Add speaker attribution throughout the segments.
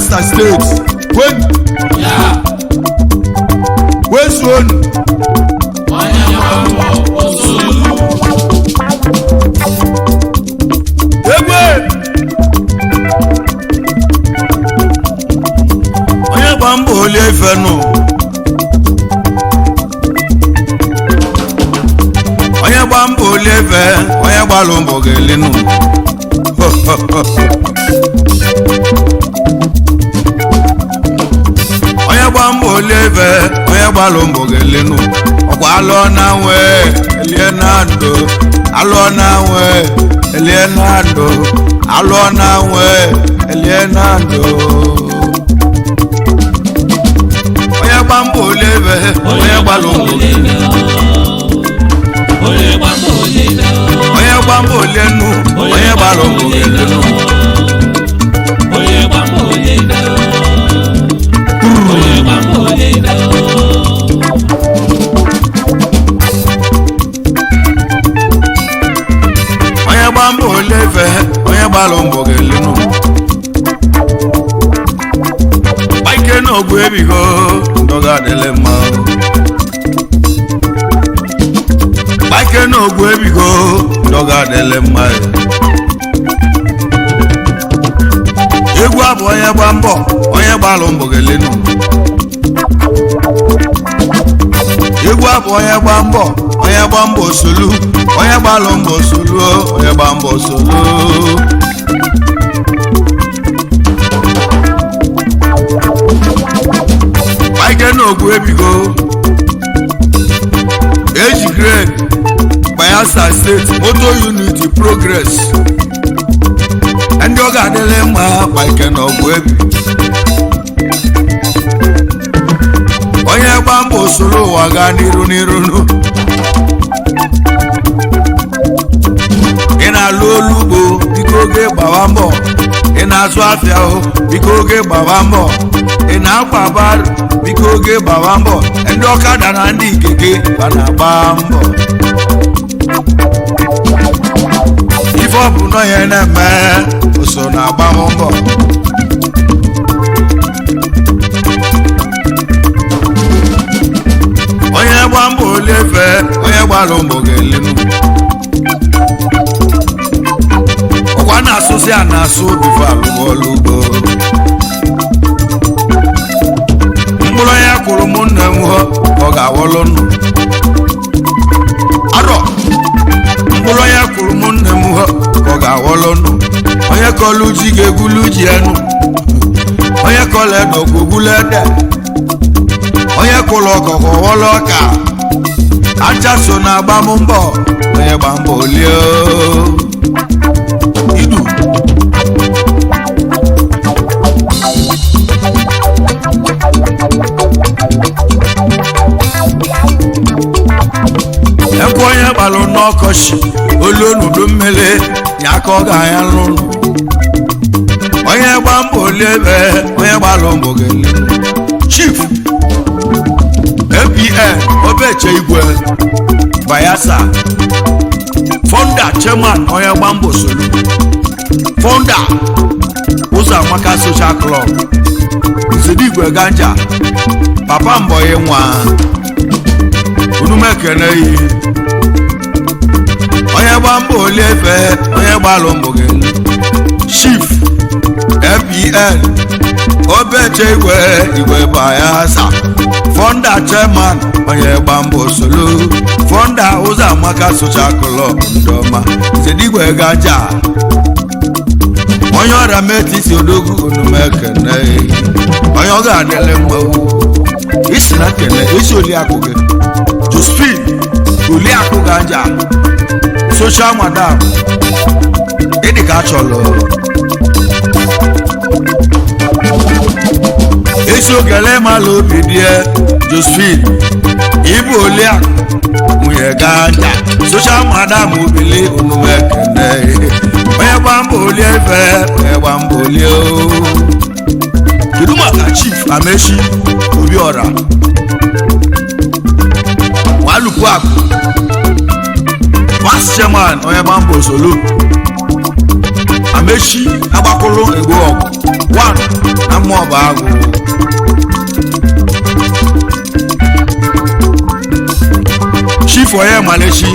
Speaker 1: Bayelsa State. When?
Speaker 2: Yeah.
Speaker 1: Where's one?
Speaker 2: Onyegbambo Osolu.
Speaker 1: Onyegbambo oli efe nụ. Onyegbambo oli efe, Onyegbambo ga-eli nụ. Onyegbambo oli efe, Onyegbambo ga-eli nụ. Ọkwa alụọ na nwe, elie na ndụ. Alụọ na nwe, elie na ndụ. Alụọ na nwe, elie na ndụ. Onyegbambo oli efe, Onyegbambo ga-eli nụ. Onyegbambo oli enu, Onyegbambo ga-eli nụ. Onyegbambo oli efe, Onyegbambo ga-eli nụ. Kpaike na Oguebigo ndọga adịlị mma. Kpaike na Oguebigo ndọga adịlị mma. Egwu abụ Onyegbambo, Onyegbambo ga-eli nụ. Egwu abụ Onyegbambo, Onyegbambo Osolu. Onyegbambo Osolu, Onyegbambo Osolu. Kpaike na Oguebigo eji grade Bayelsa State Motor Unity Progress. Ndị ọ ga-adịlị mma Kpaike na Oguebigo. Onyegbambo Osolu ụwa gaa n'iru n'iru. Ị na-alụ olu ugbo biko oge gbawa mbọ. Ị na-azụ afịa o biko oge gbawa mbọ. Ị na-akwa barụ biko oge gbawa mbọ. Ndị ọkada na ndị ikeke ka na-agba mbọ. Ife ọ bụ nọ ya na-eme oso na-agba mbọ. Onyegbambo oli efe, Onyegbambo ga-eli nụ. Ọkwa na-asụsị a na-asụ bifo alụgo ọlụ ugbo. Mkpụrụ onye kwụrụ ụmụnne m ọ ga-awọlụ nụ. Arọ mkpụrụ onye kwụrụ ụmụnne m ọ ga-awọlụ nụ. Onye kọlụ ji ga-egwulu ji enu. Onye kọlụ ede ogwugwulu ede. Onye kwụrụ ọkọkọ wọlụ ọka. Aja so na-agba m mbọ. Onyegbambo oli idu. Ekwe onye gbalụ n'ọkọchị olu onudu mmele ya aka ọ ga-anya n'ụlọ. Onyegbambo oli efe, Onyegbambo ga-eli nụ. Chief APN Obeche Igwe Bayelsa. Founder Chairman Onyegbambo Osolu. Founder Ụzọamaka Social Club. Nzedigwe Ganja. Papa Mboye nwa. Unumekene yi. Onyegbambo oli efe, Onyegbambo ga-eli. Chief APN Obeche Igwe Bayelsa. Founder Chairman Onyegbambo Osolu. Founder Ụzọamaka Social Club ndọma. Nzedigwe Ganja. Onye ọrịa metisi odogwu Unumekene. Onye ọ ga-adịlị mma. Isi na kene isi Oliakụ gị. Josephine Oliakụ Ganja. Social Madam. Ịdị ka achọrọ. Esi ogele mala obi die Josephine Ibu Oliakụ nwunye Ganja. Social Madam obili Unumekene. Onyegbambo oli efe, Onyegbambo oli o. Kedu maka Chief Amechi Obiora Walupu Akụ. Vice Chairman Onyegbambo Osolu. Amechi agbakụlụ egbo ọgụ. one na mmụọ agụ chief onye malechi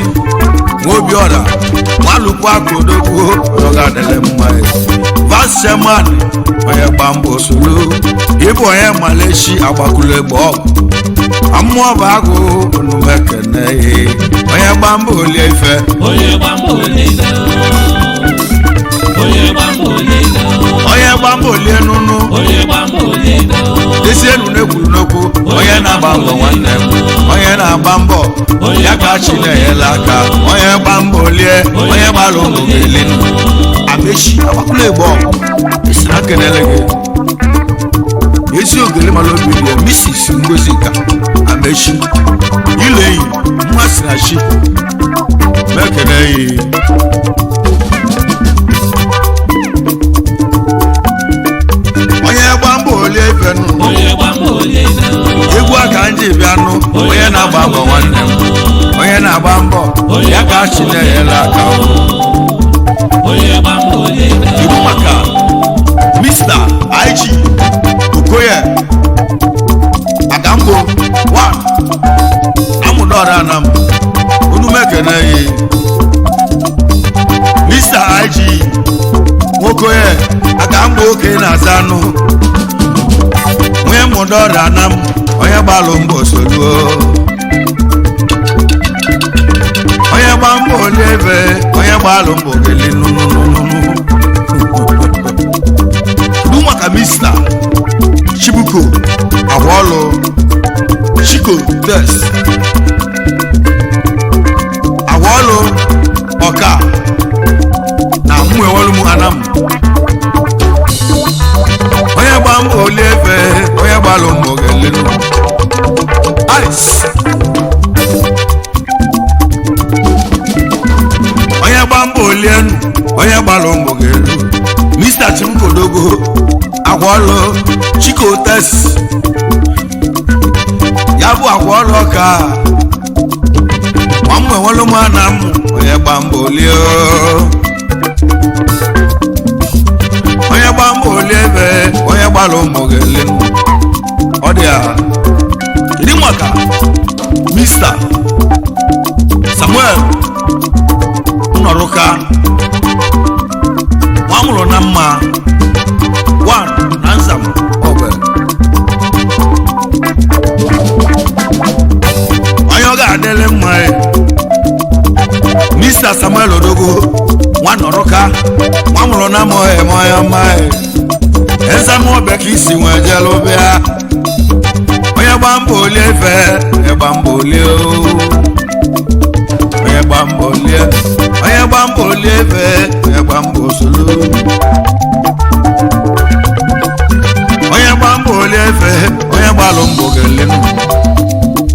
Speaker 1: nwobi ọra nwalukwu akụdogwu ọgadele mma vice chairman Onyegbambo solo ịbụ onye malechi agbakulu egbe ọgụ mmụọ agụ onumekene Onyegbambo olie ife
Speaker 2: Onyegbambo olie ife
Speaker 1: Onyegbambo olie nunu isi enu na-ekwuru n'okwu onye na-agba mbọ nwanne m onye na-agba mbọ ya ka chi na-enyela aka Onyegbambo olie onye gbara ụmụ ga-elenu amechi agbakula egbe ọgụ isi na kenele gị ezi ogele mara obi lie Mrs. Ngozika amechi ile enyi mmasị na chi mekene yi Onyegbambo olie ife nụ egwu aka nji bịa nụ onye na-agba mbọ nwanne m onye na-agba mbọ ya ka chi na-enyela aka ibu maka Mr. IG Okoye Agambo 1 amụdọra anam unu mekene yi Mr. IG Okoye Agambo oke na-aza anụ onye mụdọra anam onye gbalụ mbọ soluo Onyegbambo olie ife onye gbalụ mbọ gele nunu du maka Mr. Chibuko Agwọlụ Chiko Des Agwọlụ Ọka na mmụ ewelu m anam Onyegbambo olie ife onye gbalụ mbọ gele nunu ice Onyegbambo olie nu onye gbalụ mbọ gele Mr. Chimkodogo Agwọlụ Chiko Des ya bụ Agwọlụ Ọka nwamụ enwelu m anam Onyegbambo olie Onyegbambo olie ife onye gbalụ mbọ gele ọ dị a kedu maka Mr. Samuel Nnọrụka nwamụrụ na mma 1 na nzam ogbe onye ọ ga-adịle mma Mr. Samuel Odogwu nwa Nnọrụka nwamụrụ na mma onye mma ezamobe ka isi nwee jelu bịa Onyegbambo olie ife Onyegbambo olie Onyegbambo olie Onyegbambo olie ife Onyegbambo solo Onyegbambo olie ife onye gbalụ mbọ ga-elenu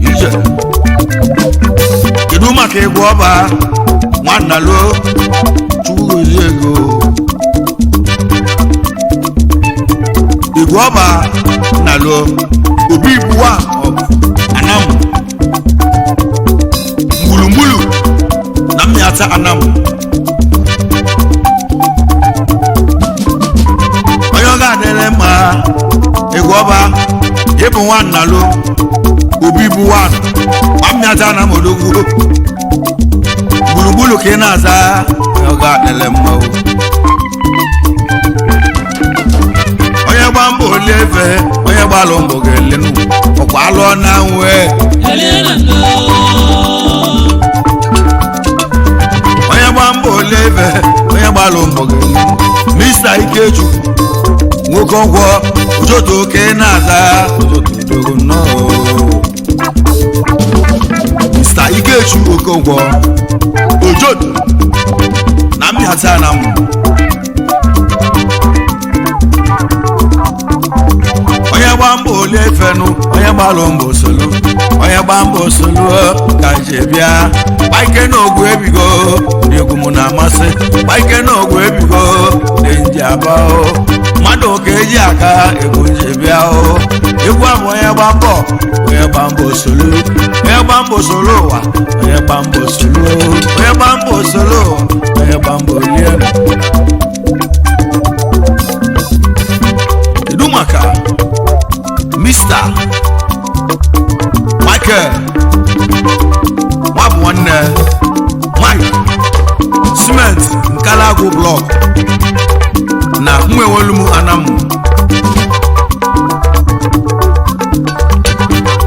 Speaker 1: ije kedu maka egwu ọba nwanna lo Chukwuego egwu ọba na lo obi ibuwa anam mgbulugbulu na mmịata anam onye ọ ga-adịle mma egwu ọba ịbụ nwanna lo obi ibuwa ma mmịata anam Odogwu gburugburu ka ị na-aza onye ọ ga-adịle mma Onyegbambo olie ife onye gbalụ mbọ ga-elenu ọkwa alụọ na nwe Onyegbambo olie ife onye gbalụ mbọ ga-elenu Mr. Ikechukwu nwoke ọgwọ ụjọtụ oke na-aza Odogwu nnọọ Mr. Ikechukwu oke ọgwọ ụjọtụ na mmịata na m Onyegbambo olie ife nụ onye gbalụ mbọ solo Onyegbambo solo ka je bịa Kpaike na Oguebigo n'egwu m na-amasị Kpaike na Oguebigo dị nji aba mmadụ ka eji aka egwu nje bịa egwu ahụ Onyegbambo solo Onyegbambo solo ụwa Onyegbambo solo Onyegbambo solo ụwa Onyegbambo olie Mr. Michael Wabu nwanne Mike Cement Nkalagu Block na Mwewolumu Anamu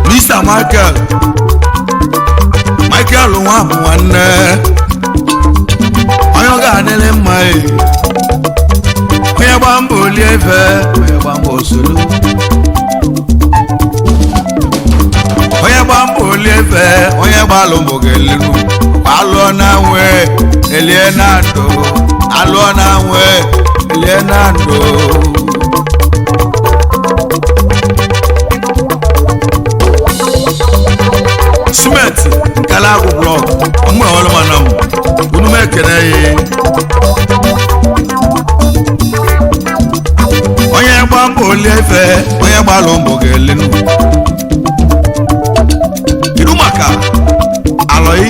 Speaker 1: Mr. Michael Wabu nwanne Onyoga adele mma Onyegbambo Oliefe Onyegbambo Osolu Onyegbambo Oliefe Onyegbalo Gelenu Alụọ na nwe elie na ndụ alụọ na nwe elie na ndụ Cement Nkalagu Block ụmụ ọlụmana m unu m ekene ya Onyegbambo Oliefe Onyegbalo Gelenu kedu maka alọyi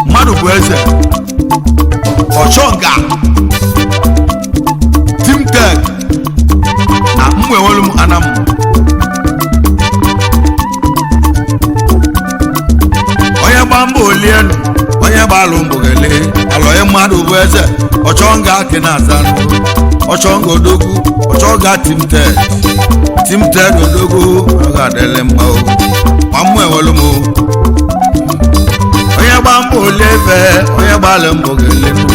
Speaker 1: mmadụ bụ eze ọchọnga Timtek na Mwewolumu Anamu Onyegbambo Olienu Onyegbalo Gelenu alọyi mmadụ bụ eze ọchọnga Kenazanu ọchọnga Odogwu ọchọnga Timtek Odogwu ọga adele mma o Mwewolumu Onyegbambo Oliefe Onyegbalo Gelenu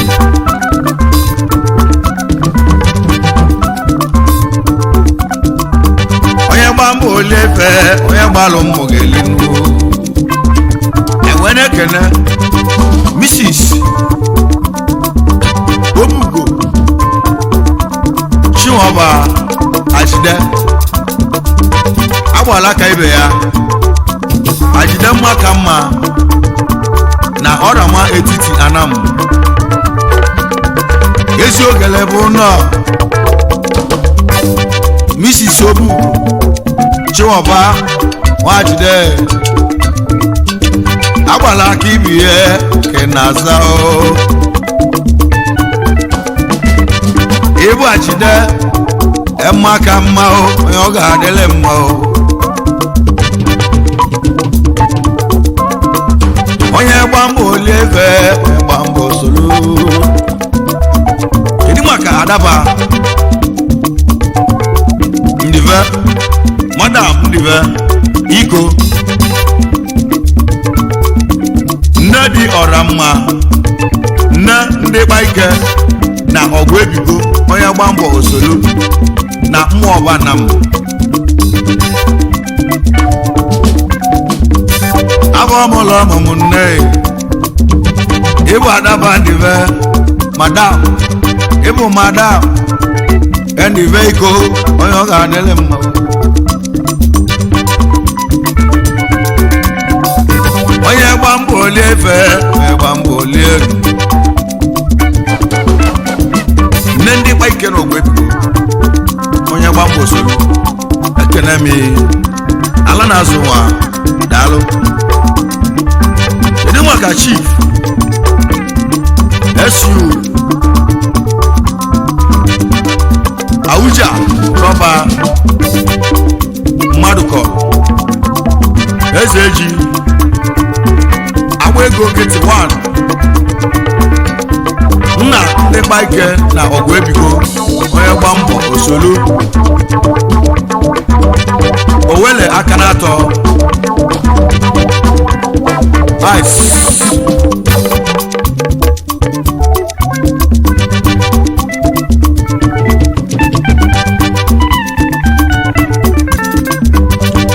Speaker 1: Onyegbambo Oliefe Onyegbalo Gelenu enwene kene Mrs. Obugo Chiwaba Ajide agbala ka ibe ya Ajide mma ka mma na ọrama etiti Anam ezi ogele bụ nọ Mrs. Obu Chiwaba Nwajide agbala aka ibi ya Kenaza o Ebu Ajide emma ka mma o onye ọ ga-adịle mma o Onyegbambo Oliefe Onyegbambo Osolu kedu maka Adaba Ndive Madam Ndive Iko nne dị ọramma nne ndị Kpaike na Oguebigo Onyegbambo Osolu na Mmụọba Nam Abọmụlọ ọmụmụ nne ịbụ Adaba Ndive Madam ịbụ Madam Ndive Iko onye ọ ga-adịle mma Onyegbambo Oliefe Onyegbambo Olienu nne ndị Kpaike na Oguebigo Onyegbambo Osolu ekene m ala na-azụ nwa daalụ kedu maka Chief SU Auja Roba Mmadụkọ Ezeji agba ego nkịtị 1 nna ndị Kpaike na Oguebigo Onyegbambo Osolu Owele aka na-atọ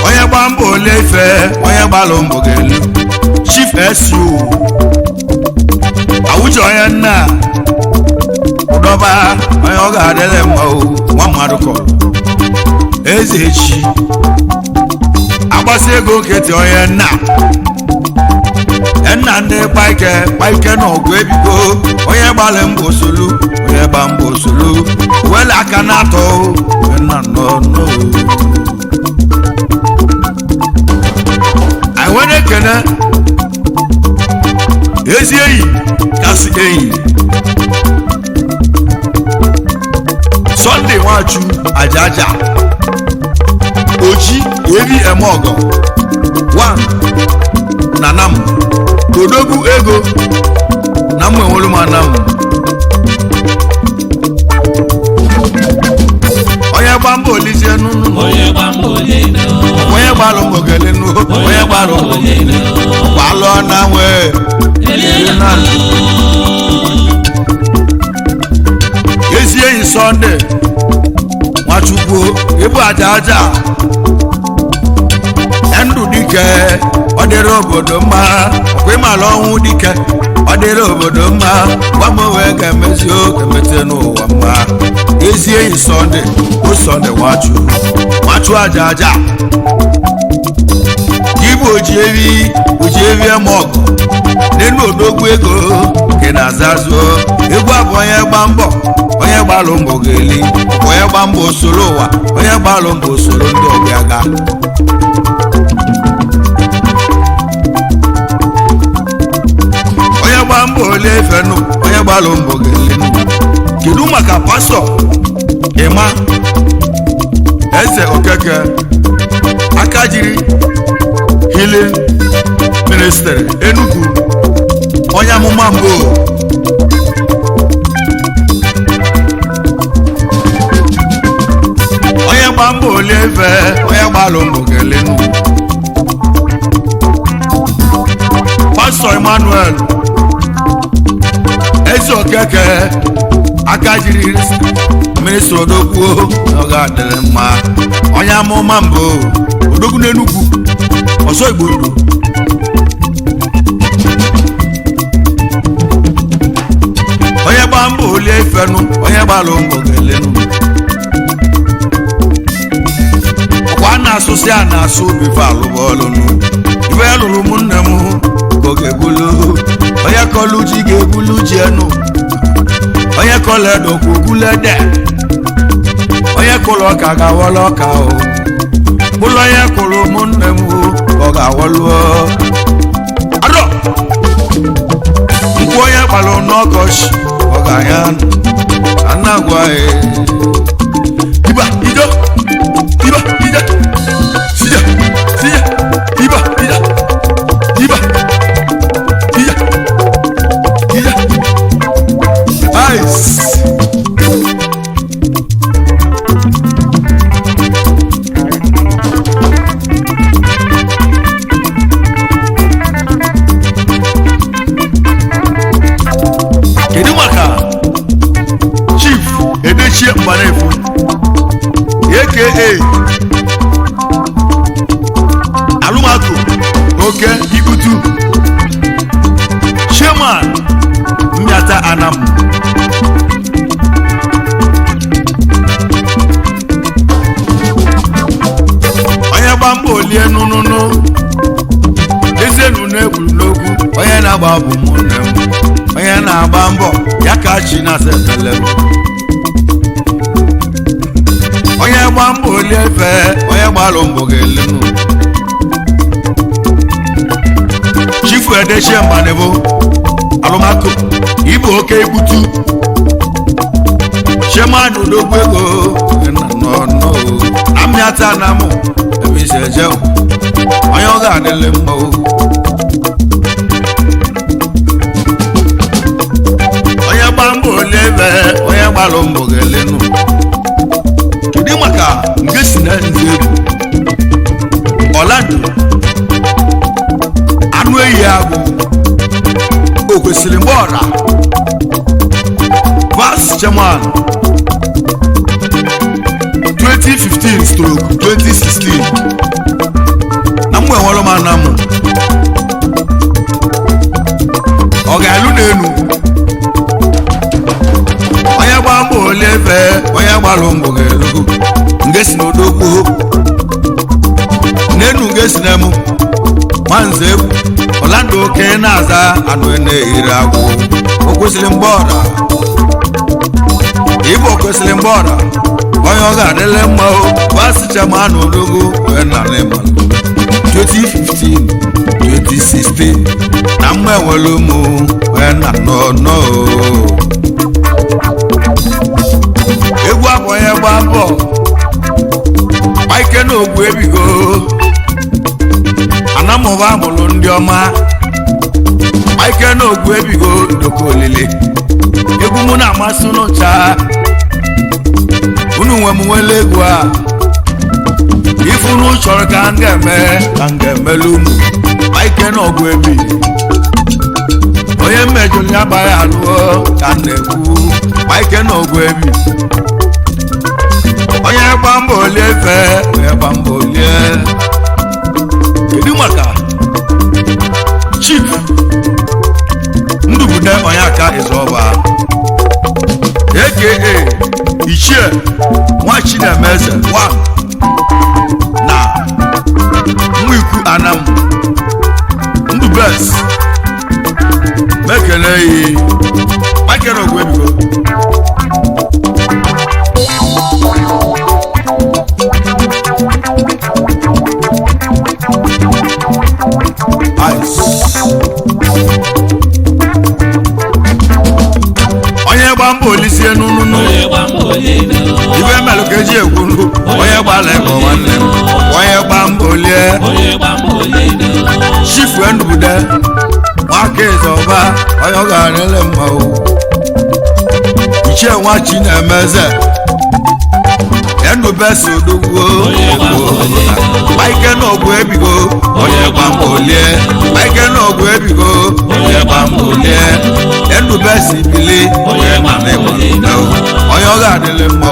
Speaker 1: Onyegbambo Oliefe Onyegbalo Gelenu Chief SU Auja onye nna Ụdọba onye ọ ga-adịle mma o nwa Mmadụkọ Ezechi agbasa ego nkịtị onye nna ndị Kpaike na Oguebigo Onyegbambo Osolu Onyegbambo Osolu wele aka na-atọ nna nọ anyị ekene ezi enyi kasị enyi Sunday Nwachu Ajaja oji evi emogo 1 na nam odogwu ego na mwe nwolu manam Onyegbambo olise nunu
Speaker 2: Onyegbambo olise
Speaker 1: onye gbalụ mogele nu onye gbalụ gbalụ na nwe ezi enyi Sunday Nwachukwu ịbụ aja aja ndụ dike ọ dịrị obodo mma ọkwa ịmala ọnwụ dike ọ dịrị obodo mma gbamowe ga-emezi emete n'ụwa mma ezi enyi Sunday bụ Sunday Nwachukwu aja aja ịbụ oji evi emọgụ n'elu odogwu ego nke na-azazụ egwu abụ onye gba mbọ onye gbalụ mbọ ga-eli onye gba mbọ soro ụwa onye gbalụ mbọ soro ndị ọbịa ga onye gba mbọ ole efenụ onye gbalụ mbọ ga-eli kedu maka pastọ ịma eze okeke aka jiri healing ministry Enugu onye amụma mbụ onye gba mbọ ole efe onye gbalụ mbọ ga-elenu pastọ Emmanuel eze okeke aka jiri ministry odogwu ọ ga-adịrị mma onye amụma mbụ odogwu n'Enugu ọzọ Igbo ndụ onye gba mbọ olie ifenụ onye gbalụ mbọ ga-elenu ọkwa na-asụsị a na-asụ bife alụba ọlụnụ ife ya lụrụ ụmụnne m oge gbulu onye kọlụ ji ga-egbulu ji enu onye kọlụ edo kwa ogulu ede onye kụlụ ọka ga-awọlụ ọka o ụlọ onye kụrụ ụmụnne m ọ ga-awọlụ arọ nkwụ onye kpalụ n'ọkọchị ọ ga-anya anagwa iba ido iba ide sije sije iba ide iba ide ide ice Mbanefu aka Alụmatụ oke ikutu chairman Mmịata Anam onye gba mbọ olie nụnụnụ ezenu na-egburu n'okwu onye na-agba bụ ụmụnne m onye na-agba mbọ ya ka chi na-asepele onye gba mbọ olie efe onye gbalụ mbọ ga-elenu chifu edechie Mbanebo Alụmakụ ịbụ oke ikutu chairman odogwu ego na Mmịata Anam ebe isi eje onye ọ ga-adịlị mma onye gba mbọ olie efe onye gbalụ mbọ ga-elenu kedu maka nke si na ndị egwu Orlando anụ ehi agwụ o kwesịrị mgbe ọra vice chairman 2015/2016 na mgbe enwere m Anam ọ ga-elu n'elu onye gba mbọ olie efe onye gbalụ mbọ ga-elugo nge si n'odogwu n'enu nge si n'emu nwanze egwu Orlando oke na-aza anụ na-ehiri agwụ o kwesịrị mgbe ọra ịbụ o kwesịrị mgbe ọra onye ọ ga-adịle mma vice chairman odogwu onye nna na-ema 2015/2016 na mma enwere ụmụ onye nna nọ egwu abụ onye gba mbọ Kpaike na Oguebigo Anamụba mụrụ ndị ọma Kpaike na Oguebigo ndoko olile egwu mụ na-amasị n'ụcha unu nwe m nwele egwu a ifunu chọrọ ka m ga-emelu unu Kpaike na Oguebi onye mmejọ ya gbara alụọ ka m na-ekwu Kpaike na Oguebi onye gba mbọ olie efe onye gba mbọ olie kedu maka Chief Ndubude onye aka Izọba aka Ichie nwa Chinemeze 1 na Nwiku Anam Ndubes mekele yi Kpaike na Oguebigo Onyegbambo olisi enununu ibe melu ka eji egwu nru onye gbala ego nwanne m Onyegbambo olie Chief Ndubude nwaka Izọba onye ọ ga-arịle mma o Ichie nwa Chinemeze Ndubesi odogwu Kpaike na Oguebigo Onyegbambo olie Kpaike na Oguebigo Onyegbambo olie Ndubesi bili onye ọ ga-adịle mma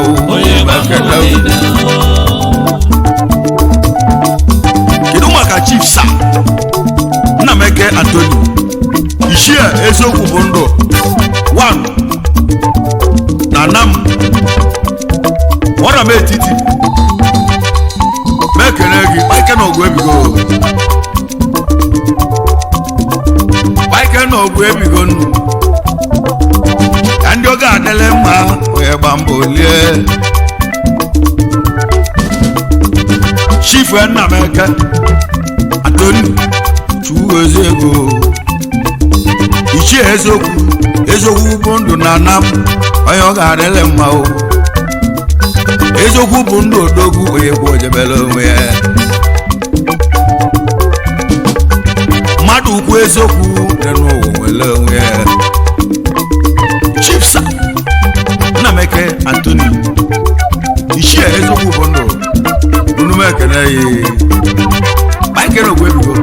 Speaker 1: kedu maka Chief Sir Nnameke Anthony Ichie eziokwu bụ ndụ 1 na Nam ọra m etiti mekele gị Kpaike na Oguebigo Kpaike na Oguebigo nnu ka ndị ọ ga-adịle mma Onyegbambo olie Chief Nnameke Anthony Chuwu Eziego Ichie eziokwu bụ ndụ na Nam onye ọ ga-adịle mma o eziokwu bụ ndụ odogwu onye bụ ojebele onwe ya mmadụ ukwu eziokwu dị n'ụwa nwere onwe ya Chief Sir Nnameke Anthony Ichie eziokwu bụ ndụ unu m ekele ya Kpaike na Oguebigo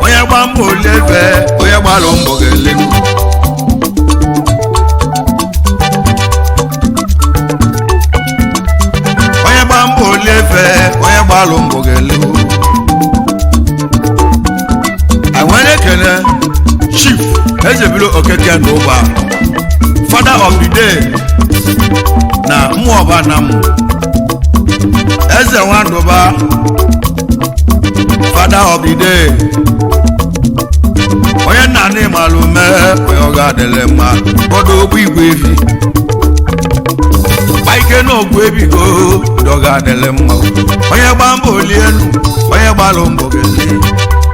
Speaker 1: onye gba mbọ olie efe onye gbalụ mbọ ga-elenu onye gba mbọ olie efe onye gbalụ mbọ ga-elenu enwere ekele Chief Ezebilo Okeke na ụba Father of the Day na Mmụọba Nam Eze Nwanduba Father of the Day onye nna ndị malụ mee onye ọ ga-adịle mma kpọdụ ogbu igwe efi Kpaike na Oguebigo ndị ọ ga-adịle mma onye gba mbọ olie elu onye gbalụ mbọ ga-ele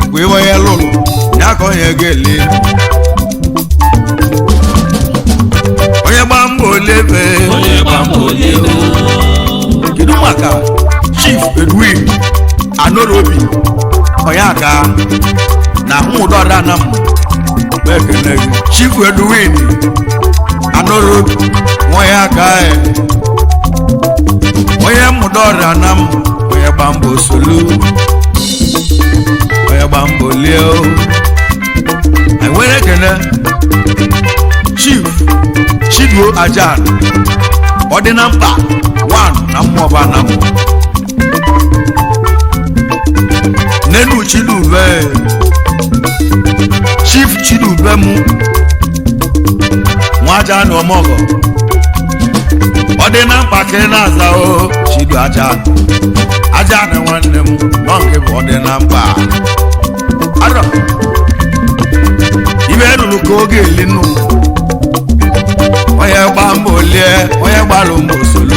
Speaker 1: mgbe onye lụrụ ya ka onye ga-ele onye gba mbọ olie ebe kedu maka Chief Edwin Anorobi onye aka na Mmụdọra Anam mekele Chief Edwin Anorobi onye aka onye Mmụdọra Anam Onyegbambo solu Onyegbambo leo enwere ekele Chief Chiduo Ajan ọdịna mkpa 1 na Mmụọba Anam Nenu Chidube Chief Chidube mu nwaja na Omogo ọdịna mkpa ka na-aza o Chidu Ajan nwanne m n'oge bụ ọdịna mkpa arọ ibe nụrụ ka oge elinu Onyegbambo lie onye gbalụ mbọ solu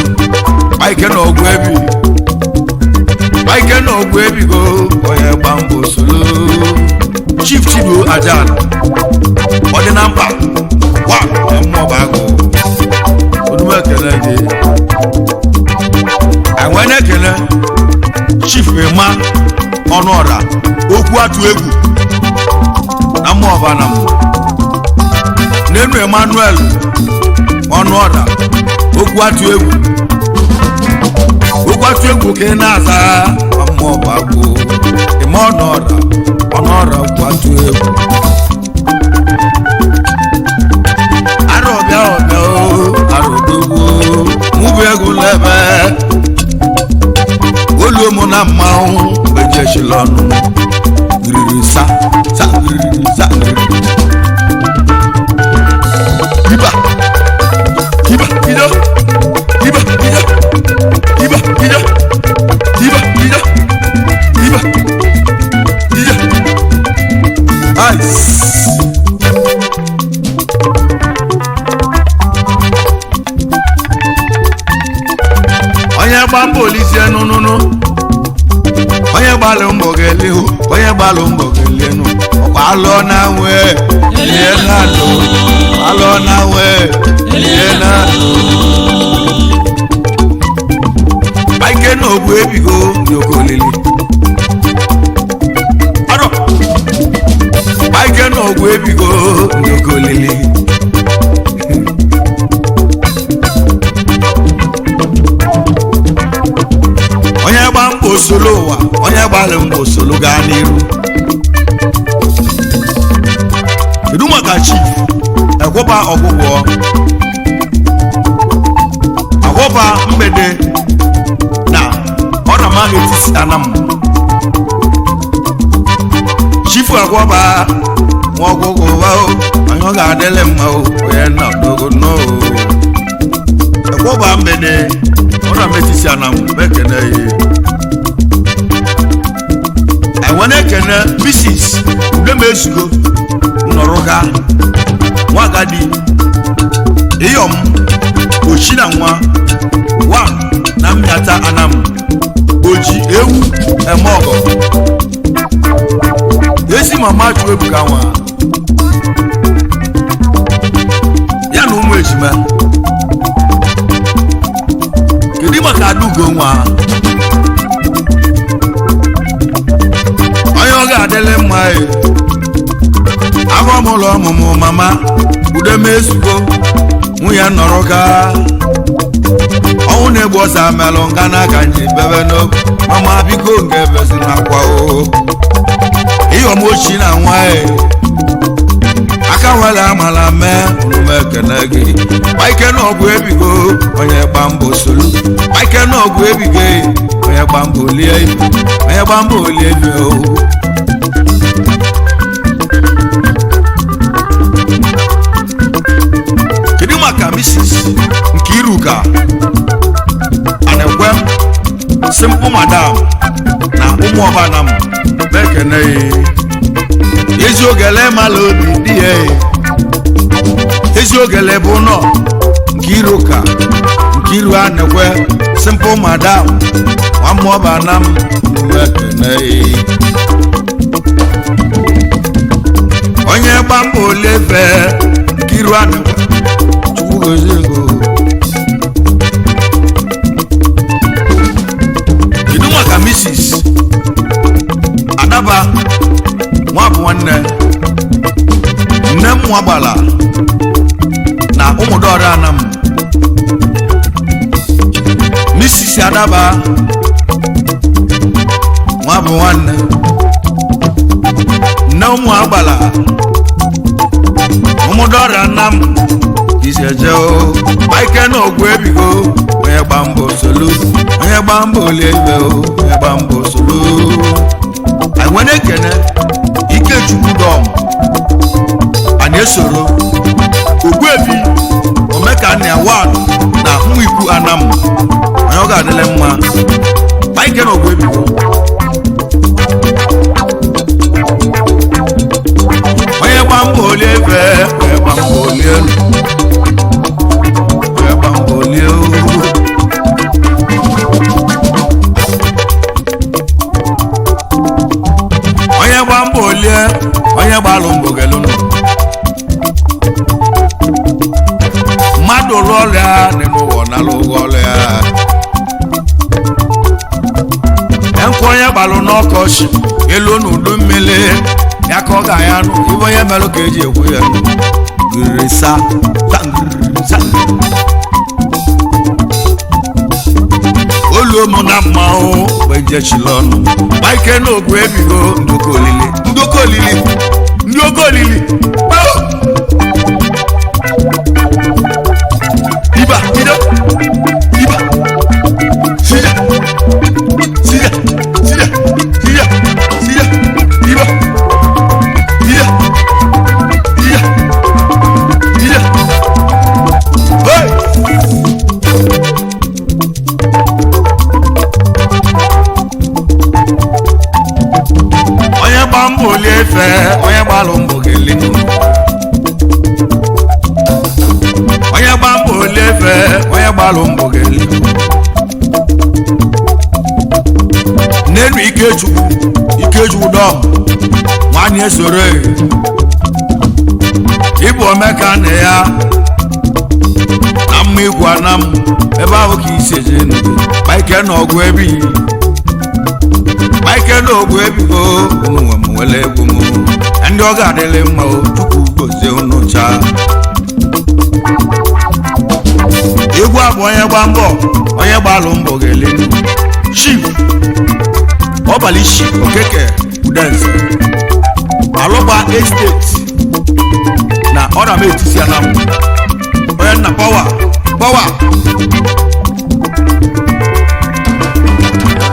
Speaker 1: Kpaike na Oguebigo Onyegbambo solu Chief Chidu Ajan ọdịna mkpa 1 Mmụọba agụ onume ekele gị enwere okwu atụ egwu na mmụọ ọba na mbụ n'enu Emmanuel ọnụ ọda okwu atụ egwu ka ị na-aza mmụọ ọba gboo ime ọnụ ọda okwu atụ egwu arọbịa arọdogbo mụbụ egwu lebe olu ụmụ na mmanwụ mgbe jechila ọnụ giriri sa iba onye gba mbọ olizie nụnụnụ onye gbalụ mbọ ga-elihu onye gbalụ mbọ ga-elienu ọkwa alụọ na nwe elie na-alụ alụọ na nwe elie na-alụ Kpaike na Oguebigo dị oke olili Kpaike na Oguebigo dị oke olili onye gba mbọ solo ụwa onye gbalị mbọ solo gaa n'iru kedu maka chief ekwụba ọgwụgwọ akwụba mgbede na ọramaghị etiti anam chief akwụba nwa ọgwụgwọ onye ọ ga-adịle mma onye nna dogo no ekwụba mgbede ọrametiti anam mekene ya enwere ekene Mrs. Udemezugo nnọrọga nwagadi iyom ochina nwa wa na mmịata anam oji ewu emeọgọ ezi mama Chukwuebuka nwa ya na ụmụ ejima kedu maka Adugo nwa onye ọ ga-adịle mma afọ mụlọ ọmụmụ mama Udemezugo nwunye nọrọ ka ọnwụ na-egbu ọsọ amelụ nga n'aka nji bebe n'obi mama biko nke ebezi n'akwa ịghọmochi na nwa aka nwere amala mee omume ekene gị Kpaike na Oguebigo onye gba mbọ solu Kpaike na Oguebigo onye gba mbọ lie ibe onye gba mbọ lie ibe kedu maka Mrs. Nkiruka Anekwe Simple Madam na ụmụ ọbanam mekene ezi ogele mala obi di ya ezi ogele bụ nọ Nkiru Anekwe Simple Madam nwa ụmụ ọbanam mekene onye gba mbọ olebe Nkiru Anekwe Chukwugozigo kedu maka Mrs. Adaba nwa bụ nwanne nne m nwagbala na ụmụdọrọ anam Mrs. Adaba nwa bụ nwanne nne ụmụ agbala ụmụdọrọ anam iseje Kpaike na Oguebigo onye gba mbọ solu onye gba mbọ oliebe onye gba mbọ solu enwere ekene Ikechukwu dọm anyị esoro Ogbuebi Omekania wad na ụmụ ikwu anam onye ọ ga-adịle mma Kpaike na Oguebigo onye gba mbọ oliebe onye gba mbọ olielu onye gba mbọ olie onye gbalụ mbọ gelụnụ mmadụ lụọ ọrịa n'ime ụwa n'alụ ụgwọ ọrịa nkwa onye gbalụ n'ọkọchị elu n'udu mmiri ya ka ọ ga-ya nụ ibe onye melụ ka eji ekwu ya girisa olu ụmụ na mmanwụ mgbe njechili ọnụ Kpaike na Oguebigo ndị oke olili iba ida iba sida iba ida hey Onyegbambo lefe Onyegbalo mbọ gelinu Onyegbambo lefe Onyegbalo mbọ gelinu Nenu Ikechukwu dom nwanyị esoro Ibu omeka na ya na mma ikwu anam ebe ahụ ka isi eje Kpaike na Oguebigo Kpaike na Oguebigo ụmụ m nwere egwu m ndị ọ ga-adịrị mma Chukwu gozie unu cha egwu abụ Onyegbalo mbọ gelenu Chief Obalishi Okeke Udense Alụba Estate na ọrama etisi anam onye nna power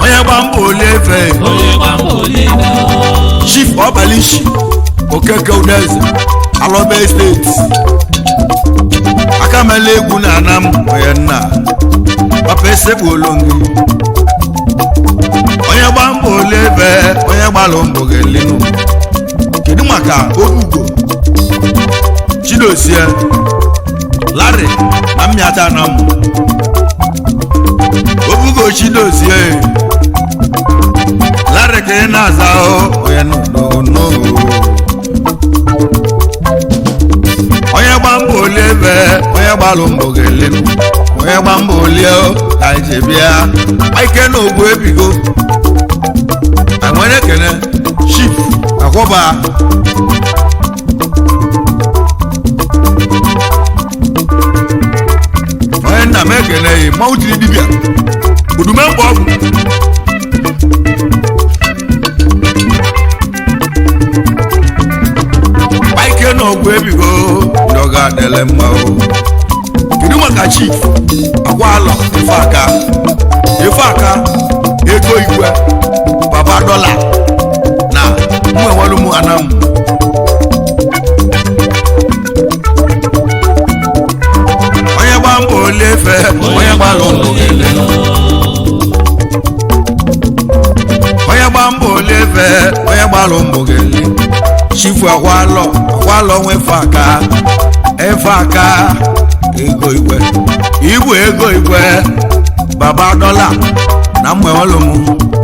Speaker 1: Onyegbambo lefe Chief Obalishi Okeke Udense Alụba Estate akamele egwu na anam onye nna papa esekpu olongi Onyegbambo lefe Onyegbalo mbọ gelenu kedu maka Ogugo Chidozie Larry na mmịata na m Ogugo Chidozie Larry ka ị na-aza onye no Onyegbambo lefe Onyegbalo mbọ gelenu Onyegbambo leo ka ije bịa Kpaike na Oguebigo anwere kene Chief Akwọba onye nna m ekene yi mmanwụ tiri dibịa udume mkpọ ọgwụ Kpaike na Oguebigo ndị ọ ga-adịle mma kedu maka Chief Akwalọ ife aka ego igwe baba dola na mwenwelu mu anam Onyegbambo lefe Onyegbalo mbọ gelenu Onyegbambo lefe Onyegbalo mbọ gelenu Chief Akwalọ nwefe aka ego igwe ibu ego igwe baba dola na mwenwelu mu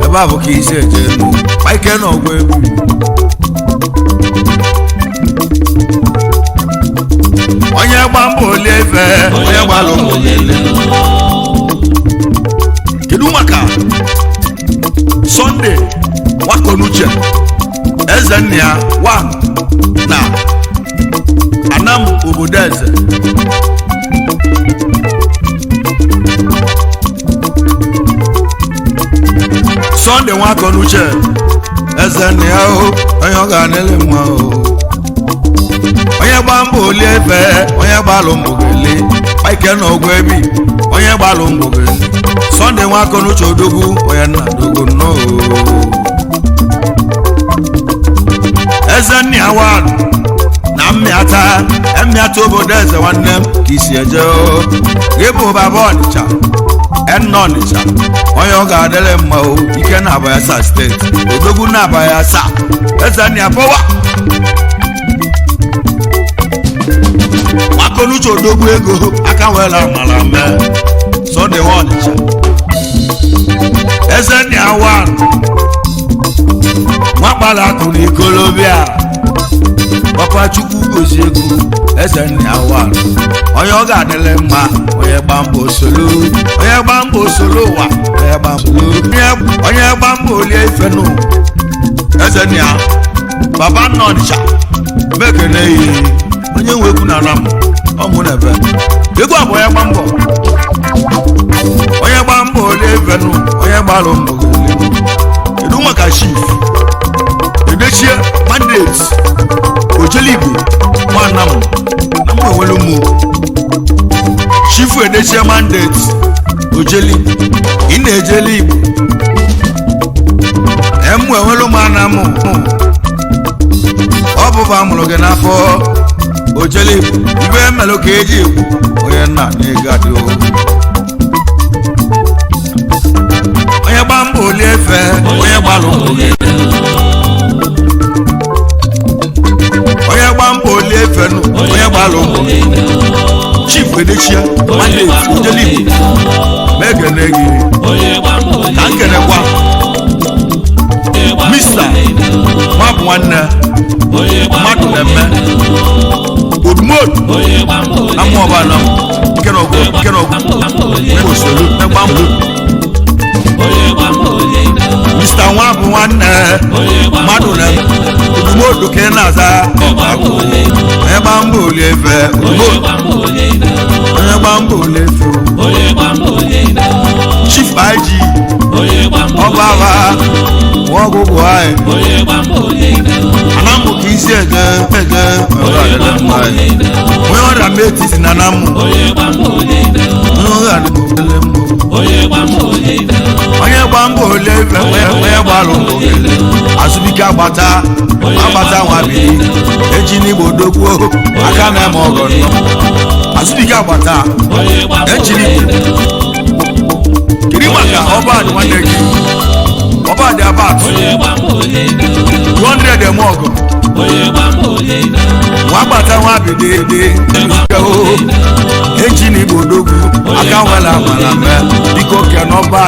Speaker 1: ebe ahụ ka isi eje enu Kpaike na Oguebigo Onyegbambo lefe Onyegbalo mbọ gelenu kedu maka Sunday Nwakonuche Ezennia wa na anam obodo eze Sunday Nwakonuche Ezennia onye ọ ga-anele mma Onyegbambo lefe Onyegbalo mbọ gelenu Kpaike na Oguebigo Onyegbalo mbọ gelenu Sunday Nwakonuche odogwu onye nna dogo no Ezennia wa na mmịata obodo eze nwanne m ka isi eje ịbụ baba Ọnịcha Ọnịcha onye ọ ga-adịrị mma ike na Bayelsa steeti odogwu na Bayelsa Ezennia power Nwakonuche odogwu ego aka wela mara mee Sunday Ọnịcha Ezennia wa nwakpala akụ n'ikolobịa papa Chukwu gozie ego Ezennia wa onye ọ ga-adịrị mma Onyegbambo solo ụwa Onyegbambo lie ifenu Ezenia Baba Noncha mekene yi onye nwe egwu na nam ọmụ na ebe ego abụ onye gba mbọ ole venu onye gbalụ mbọ edu maka chief edechie mandate Ojeligbo nwanna m na mụ enwere ụmụ chief edechie mandate Ojeli ị na-ejeli Igbo emu enwere ụmụ ana m ọ bụba amụrụ gị n'afọ Ojeligbo ibe emelụ ka eji egwu onye nna na-ego adị onye gba mbọ oli efe onye gbalụ onye gba mbọ oli efe onye gbalụ chief edechie mandate Ojeligbo megene gị ka nkenekwa Mr. Nwabụ nwanne mmadụ na-eme odumodu na mmụọba na kenọgụ oselu n'egbambụ Mr. Nwabụ nwanne mmadụ na-eme odumodu ka ị na-aza egbambụ oli efe onye gbambụ oli efe Chief IG ọba agha ọgụgụ anyị anamụ ka isi ege onye ọrịa metisi na anamụ onye gba mbọ ole onye gbalụ azụbike agbata nwabili eji n'Igbo dogbuo aka na-eme ọgọ nnọọ azụbike agbata ejiri kiri maka ọba dị nwanne gị ọba dị abat 200 eme ọgọ nwa gbata nwa bidede eji n'Igbo dogwu aka nwere amara mee biko ke n'ọba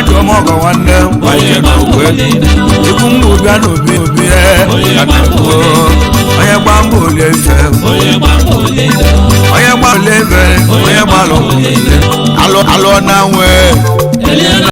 Speaker 1: dị ọma ọgọ nwanne Kpaike na ogwe ikwu mmụ bịa n'obi onye gba mbọ oli efe onye gba ole efe onye gbalụ alụ na nwe